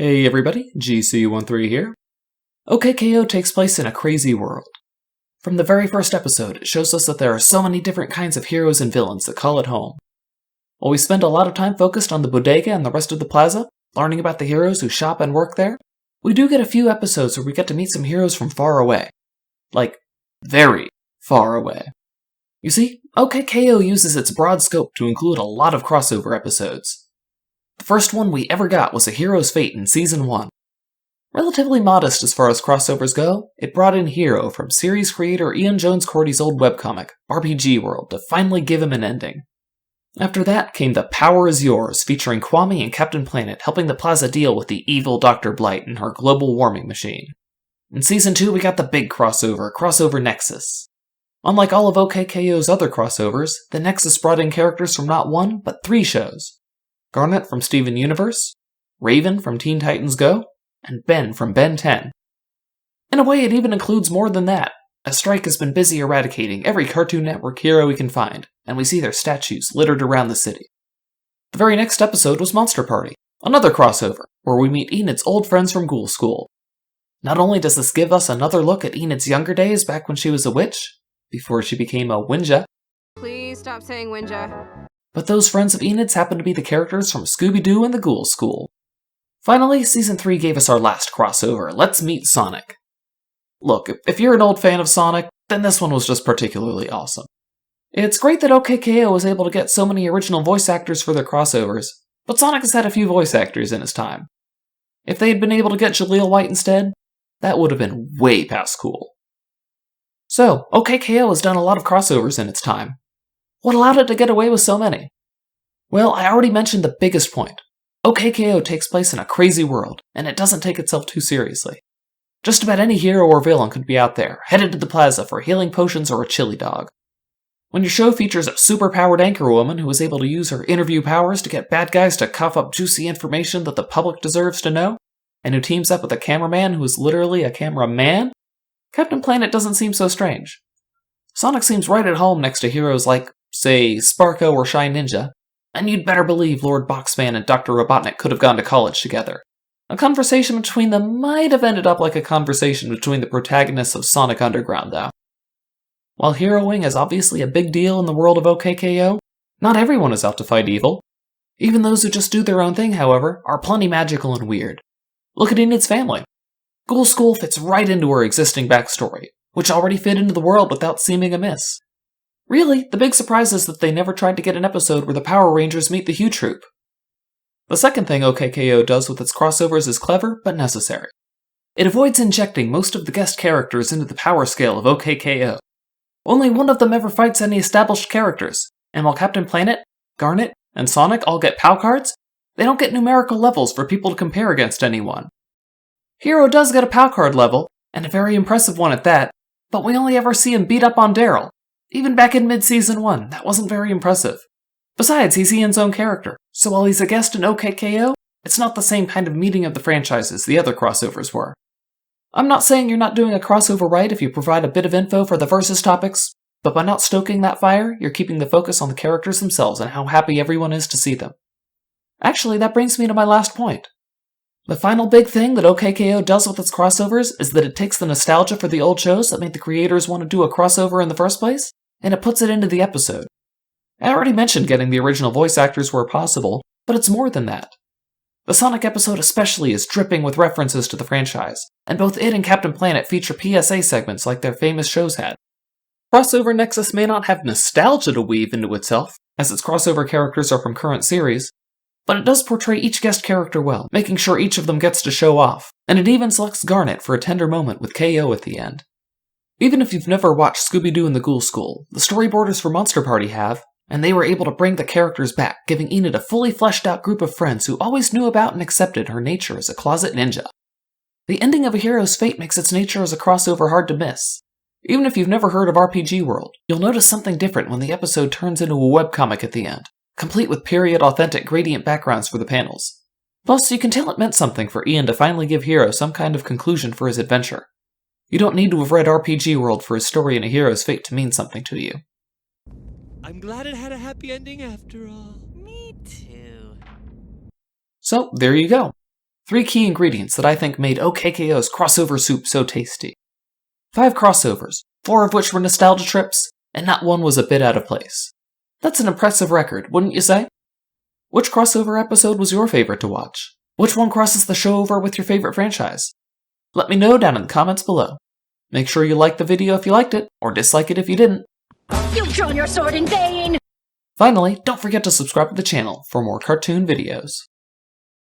Hey everybody, GC13 here. OKKO takes place in a crazy world. From the very first episode, it shows us that there are so many different kinds of heroes and villains that call it home. While we spend a lot of time focused on the bodega and the rest of the plaza, learning about the heroes who shop and work there, we do get a few episodes where we get to meet some heroes from far away. Like, very far away. You see, OKKO uses its broad scope to include a lot of crossover episodes. The first one we ever got was A Hero's Fate in Season 1. Relatively modest as far as crossovers go, it brought in Hero from series creator Ian Jones-Quartey's old webcomic, RPG World, to finally give him an ending. After that came The Power Is Yours, featuring Kwame and Captain Planet helping the Plaza deal with the evil Dr. Blight and her global warming machine. In Season 2 we got the big crossover Nexus. Unlike all of OKKO's other crossovers, the Nexus brought in characters from not one, but 3 shows. Garnet from Steven Universe, Raven from Teen Titans Go, and Ben from Ben 10. In a way, it even includes more than that, as Strike has been busy eradicating every Cartoon Network hero we can find, and we see their statues littered around the city. The very next episode was Monster Party, another crossover, where we meet Enid's old friends from Ghoul School. Not only does this give us another look at Enid's younger days back when she was a witch, before she became a Winja. Please stop saying Winja. But those friends of Enid's happen to be the characters from Scooby-Doo and the Ghoul School. Finally, Season 3 gave us our last crossover. Let's meet Sonic. Look, if you're an old fan of Sonic, then this one was just particularly awesome. It's great that OKKO was able to get so many original voice actors for their crossovers, but Sonic has had a few voice actors in his time. If they had been able to get Jaleel White instead, that would have been way past cool. So, OKKO has done a lot of crossovers in its time. What allowed it to get away with so many? Well, I already mentioned the biggest point. OKKO takes place in a crazy world, and it doesn't take itself too seriously. Just about any hero or villain could be out there, headed to the plaza for healing potions or a chili dog. When your show features a super-powered anchor woman who is able to use her interview powers to get bad guys to cough up juicy information that the public deserves to know, and who teams up with a cameraman who is literally a cameraman, Captain Planet doesn't seem so strange. Sonic seems right at home next to heroes like, say, Sparko or Shy Ninja, and you'd better believe Lord Boxman and Dr. Robotnik could have gone to college together. A conversation between them might have ended up like a conversation between the protagonists of Sonic Underground, though. While heroing is obviously a big deal in the world of OKKO, not everyone is out to fight evil. Even those who just do their own thing, however, are plenty magical and weird. Look at Enid's family. Ghoul School fits right into her existing backstory, which already fit into the world without seeming amiss. Really, the big surprise is that they never tried to get an episode where the Power Rangers meet the Hue Troop. The second thing OKKO does with its crossovers is clever, but necessary. It avoids injecting most of the guest characters into the power scale of OKKO. Only one of them ever fights any established characters, and while Captain Planet, Garnet, and Sonic all get POW cards, they don't get numerical levels for people to compare against anyone. Hero does get a POW card level, and a very impressive one at that, but we only ever see him beat up on Daryl. Even back in mid-Season 1, that wasn't very impressive. Besides, he's Ian's own character, so while he's a guest in OKKO, it's not the same kind of meeting of the franchise as the other crossovers were. I'm not saying you're not doing a crossover right if you provide a bit of info for the versus topics, but by not stoking that fire, you're keeping the focus on the characters themselves and how happy everyone is to see them. Actually, that brings me to my last point. The final big thing that OKKO does with its crossovers is that it takes the nostalgia for the old shows that made the creators want to do a crossover in the first place, and it puts it into the episode. I already mentioned getting the original voice actors where possible, but it's more than that. The Sonic episode especially is dripping with references to the franchise, and both it and Captain Planet feature PSA segments like their famous shows had. Crossover Nexus may not have nostalgia to weave into itself, as its crossover characters are from current series, but it does portray each guest character well, making sure each of them gets to show off, and it even selects Garnet for a tender moment with KO at the end. Even if you've never watched Scooby-Doo and the Ghoul School, the storyboarders for Monster Party have, and they were able to bring the characters back, giving Enid a fully fleshed out group of friends who always knew about and accepted her nature as a closet ninja. The ending of A Hero's Fate makes its nature as a crossover hard to miss. Even if you've never heard of RPG World, you'll notice something different when the episode turns into a webcomic at the end, complete with period-authentic gradient backgrounds for the panels. Plus, you can tell it meant something for Ian to finally give Hero some kind of conclusion for his adventure. You don't need to have read RPG World for his story in A Hero's Fate to mean something to you. I'm glad it had a happy ending after all. Me too. So, there you go. 3 key ingredients that I think made OKKO's crossover soup so tasty. 5 crossovers, 4 of which were nostalgia trips, and not one was a bit out of place. That's an impressive record, wouldn't you say? Which crossover episode was your favorite to watch? Which one crosses the show over with your favorite franchise? Let me know down in the comments below. Make sure you like the video if you liked it, or dislike it if you didn't. You've drawn your sword in vain! Finally, don't forget to subscribe to the channel for more cartoon videos.